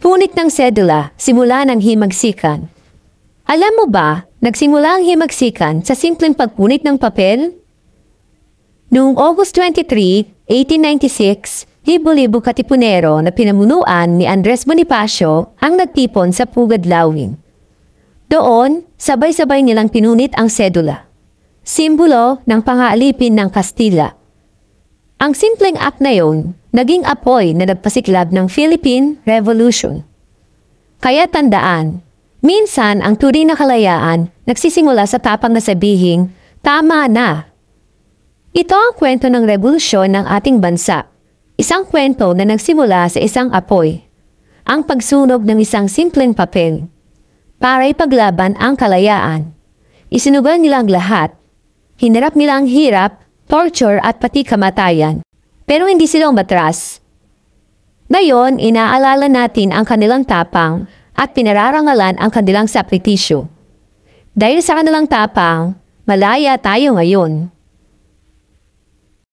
Pagpunit ng sedula, simula ng himagsikan. Alam mo ba, nagsimula ang himagsikan sa simpleng pagpunit ng papel? Noong August 23, 1896, libo-libo katipunero na pinamunuan ni Andres Bonifacio ang nagtipon sa Pugad Lawin. Doon, sabay-sabay nilang pinunit ang sedula, simbolo ng pangaalipin ng Kastila. Ang simpleng act na yon, naging apoy na nagpasiklab ng Philippine Revolution. Kaya tandaan, minsan ang tunay na kalayaan nagsisimula sa tapang na sabihing, tama na. Ito ang kwento ng revolusyon ng ating bansa. Isang kwento na nagsimula sa isang apoy. Ang pagsunog ng isang simpleng papel. Para ipaglaban ang kalayaan. Isinugal nila ang lahat. Hinarap nila ang hirap, torture at pati kamatayan. Pero hindi sila umatras. Ngayon, inaalala natin ang kanilang tapang at pinararangalan ang kanilang sakripisyo. Dahil sa kanilang tapang, malaya tayo ngayon.